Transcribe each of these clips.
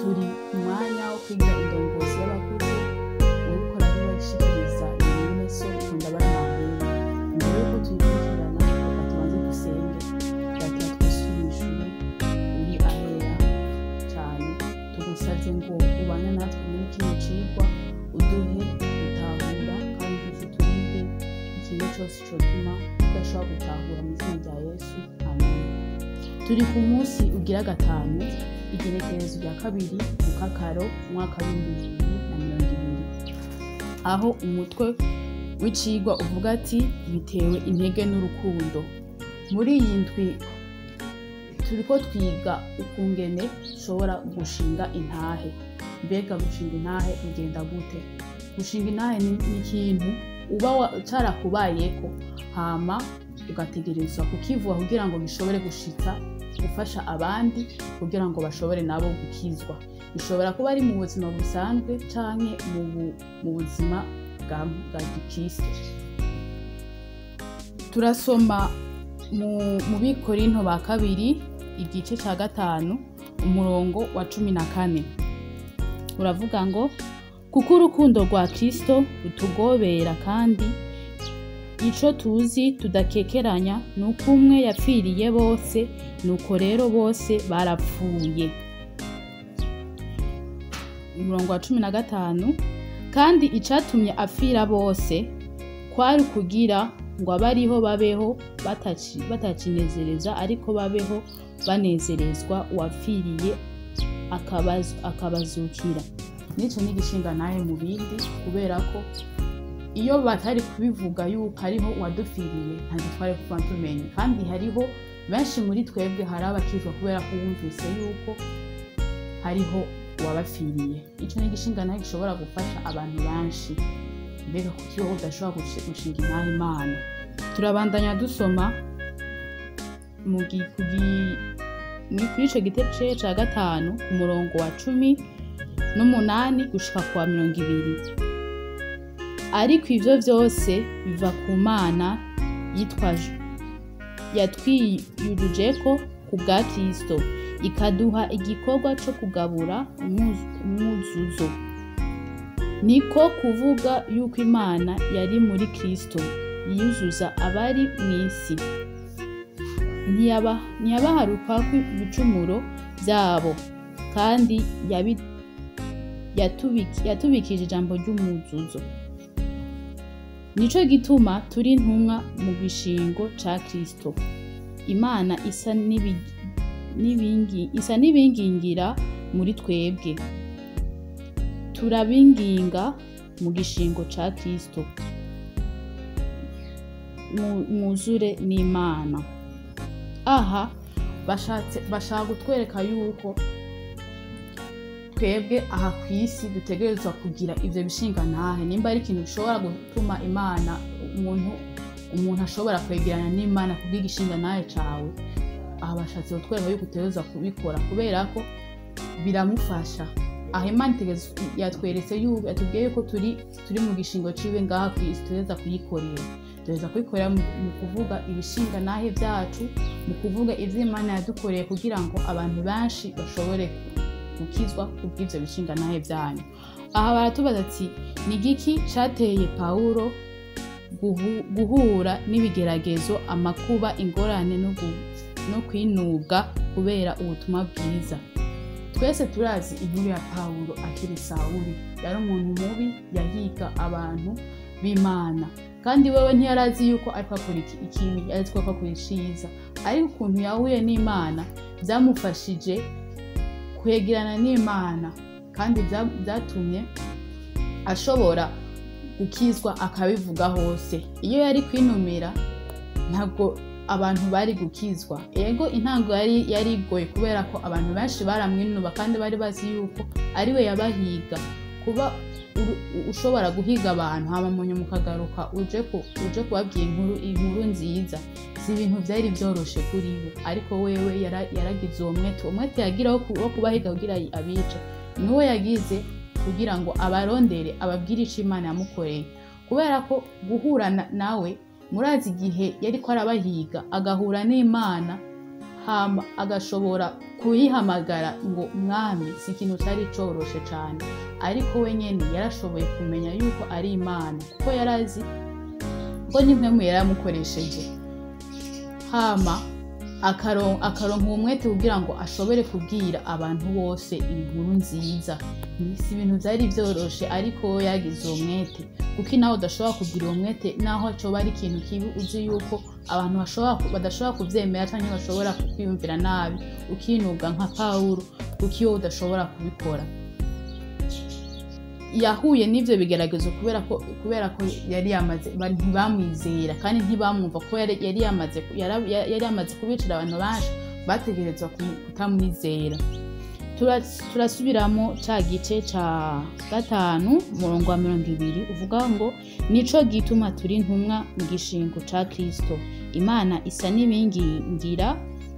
turi ku mwanya wo kwiga indongozi y'abakuze uriko arabashikiriza ibintu so ukunda bari mahera mbere yuko tuyikurikirana reka tubanze dusenge reka twisubire uri ahera cyane tugusavye ngo ubane natwe muri kino cigwa uduhe gutahura kandi uturinde ikintu cyose cotuma tudashobora gutahura mu izina rya Yesu amen. Turi ku munsi ugira gatanu igenekerezo rya kabiri mukakaro umwaka w'2020 aho umutwe w'icigwa uvuga ati bitewe intege n'urukundo. Muri iyi ndwi turiko twiga ukungene ushobora gushinga intahe. Mbega gushinga intahe bigenda gute? Gushinga intahe ni ikintu uba carakubayeko hama ugategerezwa kukivuga kugira ngo gishobore gushika gufasha abandi kugira ngo bashobore nabo gukizwa. Bishobora kuba ari mu buzima busanzwe canke mu buzima bwa gikristo. Turasoma mu Bikorinto ba kabiri igice ca gatanu umurongo wa 14. Uravuga ngo kuko urukundo rwa Kristo rutugobera kandi ico tuzi tudakekeranya nuko umwe yapfiriye bose nuko rero bose barapfuye. Umurongo wa 15 kandi icatumye apfira bose kwari kugira ngo abariho babeho batacinezereza ariko babeho banezerezwa uwapfiriye akabazukira. Nico nigishinga nahe mu bindi kubera ko iyo batari kubivuga yuko hariho uwadupfiriye ntabwo twari kuba tumenye, kandi hariho benshi muri twebwe hari abakizwa kubera ko bumvise yuko hariho uwabapfiriye. Ico nigishinga nahe gishobora gufasha abantu benshi. Mbega kuki wowe udashobora gushinga intahe Imana? Turabandanya dusoma kuri ico gitece ca gatanu ku murongo wa 18 gushika kwa 20. Ariko ivyo vyose biva ku Mana yatwiyujujeko ku bwa Kristo ikaduha igikorwa co kugabura umwuzuzo. Niko kuvuga yuko Imana yari muri Kristo yiyuzuza abari mw'isi, ntiyabaharukako ibicumuro vyabo, kandi yatubikije ijambo ry'umuzuzo. Nico gituma turi intumwa mu gishingo ca Kristo. Imana isa n'ibingingira muri twebwe. Turabinginga mu gishingo ca Kristo mwuzure n'Imana. Aha bashaka gutwereka yuko twebwe aha kw'isi dutegerezwa kugira ivyo bishinga ntahe. Nimba ari ikintu gishobora gutuma Imana umuntu ashobora kwegerana n'Imana kubw'igishinga ntahe cawe, aha bashatse gutwereka yuko utegerezwa kubikora kubera ko biramufasha. Aha Imana yatweretse yuko yatubwiye yuko turi mu gishingo ciwe ngaha kw'isi tugereza kuyikorera. Tugereza kuyikorera mu kuvuga ibishinga ntahe vyacu, mu kuvuga ivyo Imana yadukoreye kugira ngo abantu benshi bashobore gukizwa kubw'ivyo bishinga ntahe vyanyu. Aha baratubaza ati ni igiki cateye Pawulo guhura n'ibigeragezo, amakuba, ingorane no kwinubwa kubera ubutumwa bwiza. Twese turazi inkuru ya Pawulo akiri Sawuli. Yari umuntu mubi yahiga abantu b'Imana, kandi wewe ntiyarazi yuko ariko akora ikibi, ariko akora iciza. Ariko ukuntu yahuye n'Imana byamufashije kwegerana n'Imana, kandi byatumye ashobora gukizwa akabivuga hose. Iyo yari kwinumira ntabwo abantu bari gukizwa. Ego intango yari igoye kubera ko abantu benshi baramwinuba kandi bari bazi yuko ari we yabahiga. Kuba ushobora guhiga abantu hama munyu mukagaruka uje kubabwira inkuru nziza, si ibintu byari byoroshe kuri we. Ariko wewe yaragize uwo mwete yagira wo kubahiga kugira abice. Niwe yagize kugira ngo abarondere ababwire ico Imana yamukoreye. Kubera ko guhura nawe murazi igihe yari ko arabahiga agahura n'Imana, hama agashobora kuyihamagara ngo mwami, si ikintu cyari coroshe cyane, ariko we nyene yarashoboye kumenya yuko ari Imana, kuko yarazi ko n'impwemu yaramukoresheje. Hama akaronka umwete kugira ngo ashobore kubwira abantu bose inkuru nziza. Si ibintu byari byoroshe, ariko yagize uwo mwete, kuko nawe udashobora kugira uwo mwete naho coba ari ikintu kibi uzi yuko abantu badashobora kuvyemera cyangwa bashobora kwiyumvira nabi, ukinuga nka Pawulo, kuko iyo udashobora kubikora. Yahuye n'ivyo bigeragezo kubera ko yari yamaze, ntibamwizera kandi ntibamwumva, ko yari yamaze kubicira abantu benshi bategerezwa kutamwizera. Turasubiramo ca gice ca 5 umurongo wa 20 uvuga ngo nico gituma turi intumwa mu gishingo ca Kristo. Imana isa n'ibingingira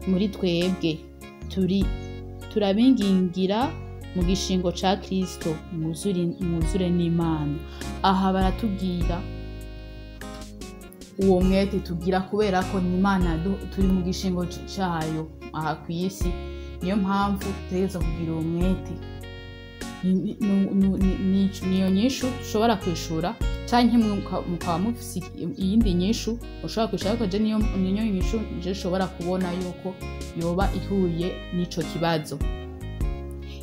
muri twebwe, turabingingira mu gishingo ca Kristo, mwuzure n'Imana. Aha baratubwira uwo mwete tugira kubera ko n'Imana turi mu gishingo cayo aha kw'isi. Niyo mpamvu tutegerezwa kugira uwo mwete. Niyo nyishu ushobora kwishura, canke mukaba mufise iyindi nyishu ushobora kwishura, ariko je niyo nyishu je ushobora kubona yuko yoba ihuye n'ico kibazo.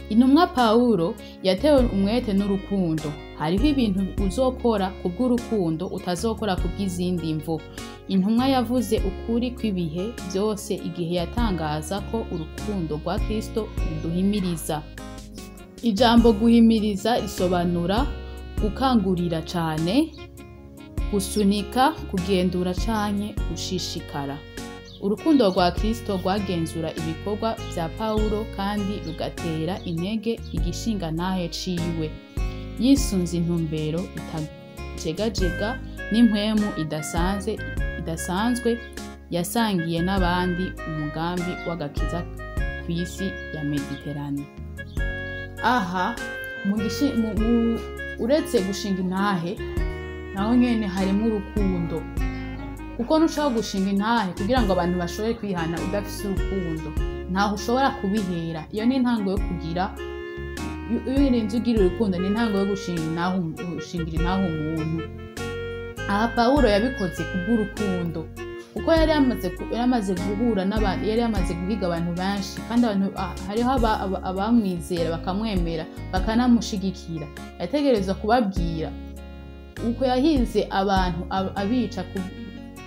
Intumwa Pawulo yatewe umwete n'urukundo. Hariho ibintu uzokora kubw'urukundo utazokora kubw'izindi mvo. Intumwa yavuze ukuri kw'ibihe byose igihe yatangaza ko urukundo rwa Kristo ruduhimiriza. Ijambo guhimiriza risobanura gukangurira cane, gusunika, kugendura canke gushishikara. Urukundo rwa Kristo rwagenzura ibikorwa vya Pawulo kandi rugatera intege igishingantahe ciwe. Yisunze intumbero itajegajega n'impwemu idasanzwe yasangiye n'abandi umugambi w'agakiza kw'isi ya Mediterane. Aha uretse gushinga intahe, naho nyene harimo urukundo, kuko ntushobora gushinga intahe kugira ngo abantu bashobore kwihana udafise urukundo, ntaho ushobora kubihera. Iyo ni intango yo kugira, iyo urenze ugira urukundo ni intango yo gushingira intahe umuntu. Aha Pawulo yabikoze kubw'urukundo, kuko yari yamaze guhura n'abantu, yari yamaze guhiga abantu benshi, kandi hariho abamwizera bakamwemera bakanamushigikira. Yategerezwa kubabwira uko yahize abantu abica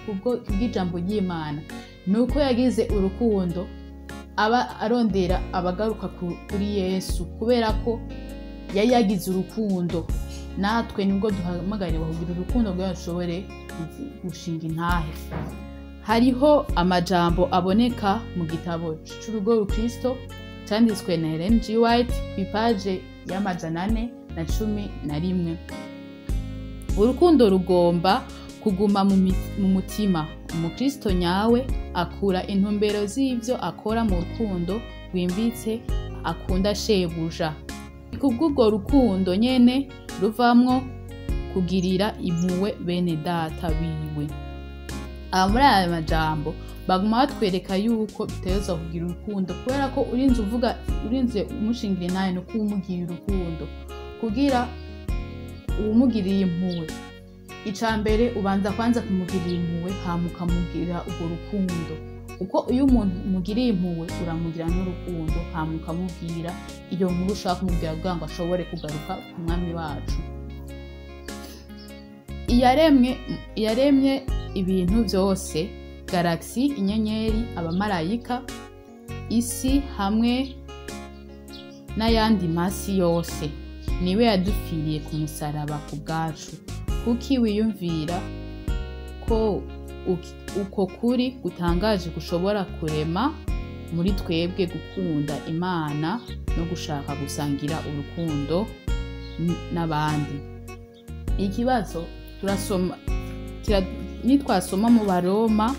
kubw'ijambo ry'Imana, nuko yagize urukundo aba arondera abagaruka kuri Yesu, kubera ko yari yagize urukundo. Natwe nibwo duhamagariwe kugira urukundo kugira dushobore gushinga intahe. Hariho amajambo aboneka mu gitabo c'urugo rukristo cyanditswe na Ellen G. White kw'ipaje ya 411. Urukundo rugomba kuguma mu mutima. Umukristo nyawe akura intumbero z'ivyo akora mu rukundo rwimbitse akunda shebuja. Kubw'ubwo rukundo nyene ruvamwo kugirira impuhwe bene data biwe. Muri aya majambo baguma batwereka yuko tuteza kugira urukundo, kubera ko urinze umushingira intahe no kumugirira urukundo, kugira umugiriye impuhwe. Icambere ubanza kwanza kumugirira impuhwe, hama ukamugirira urwo rukundo, kuko iyo umuntu umugiriye impuhwe uramugira n'urukundo, hama ukamubwira iyo nkuru ushaka kumubwira kugira ngo ashobore kugaruka ku mwami wacu. Iyaremye ibintu byose, galaxy, inyenyeri, abamarayika, isi hamwe n'ayandi masi yose. Niwe yadupfiriye ku musaraba ku bwacu. Kuki wiyumvira ko uko kuri gutangaje gushobora kurema muri twebwe gukunda Imana no gushaka gusangira urukundo n'abandi? Ikibazo turasoma nitwasoma mu Baroma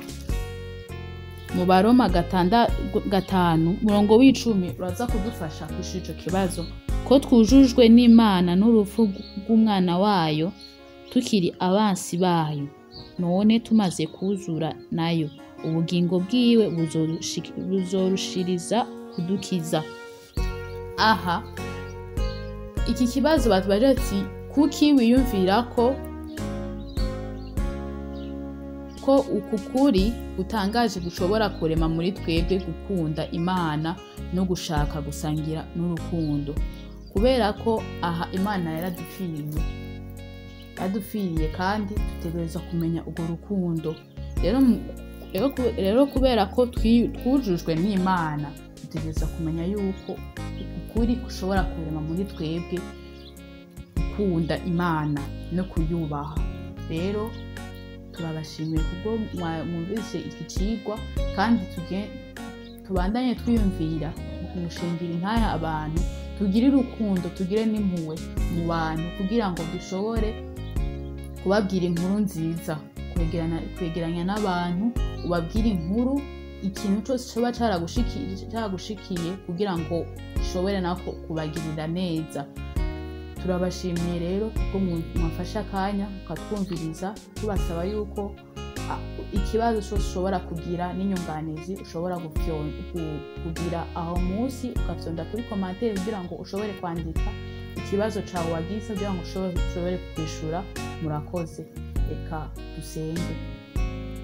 5 murongo w'10 uraza kudufasha kwishura ico kibazo, ko twujujwe n'Imana n'urupfu rw'umwana wayo tukiri abansi bayo, none tumaze kuzura nayo ubugingo bwiwe buzorushiriza kudukiza. Aha iki kibazo batubaje ati kuki wiyumvira ko uku kuri gutangaje gushobora kurema muri twebwe gukunda Imana no gushaka gusangira n'urukundo. Kubera ko aha Imana yaradupfiriye kandi dutegerezwa kumenya urwo rukundo. Rero kubera ko twujujwe n'Imana, dutegerezwa kumenya yuko ukuri gushobora kurema muri twebwe gukunda Imana no kuyubaha. Rero turabashimiye kubwo mwumvise iki cigwa, kandi tubandanye twiyumvira gushingira intaya abantu, tugire urukundo, tugire n'impuhwe mu bantu, kugira ngo dushobore kubabwira inkuru nziza, kwegeranya n'abantu, ubabwire inkuru, ikintu cyose coba caragushikiye kugira ngo gishobore nako kubagirira neza. Turabashimiye rero kuko mwafashe akanya mukatwumviriza, tubasaba yuko ikibazo cyose ushobora kugira n'inyunganizi ushobora kugira aho munsi, ukafyonda kuri commentaire kugira ngo ushobore kwandika ikibazo cawe wagize kugira ngo ushobore kwishura. Murakoze. Reka dusenge.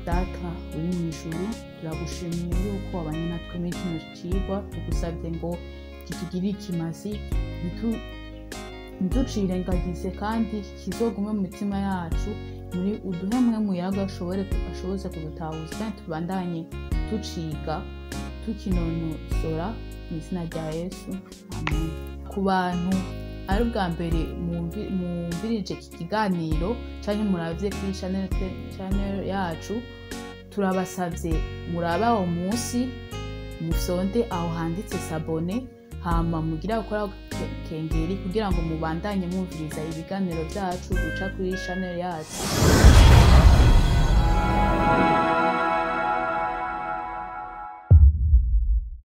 Data uri mu ijuru, turagushimiye yuko wabanye natwe muri kino cigwa, tugusabye ngo kitugire ikimazi, ntiducirengagize kandi kizogume mu mitima yacu, muri uduhe mwe muyaga ashoboze kudutahuza, kandi tubandanye tuciga tukinonosora mu izina rya Yesu, amen. Ku bantu ari ubwa mbere mwumvirije iki kiganiro canke muravye kuri channel yacu, turabasavye murabe aho munsi mufyonde aho handitse s'abone, hama mugira gukora kengeri kugira ngo mubandanye mwumviriza ibiganiro byacu bica kuri channel yacu.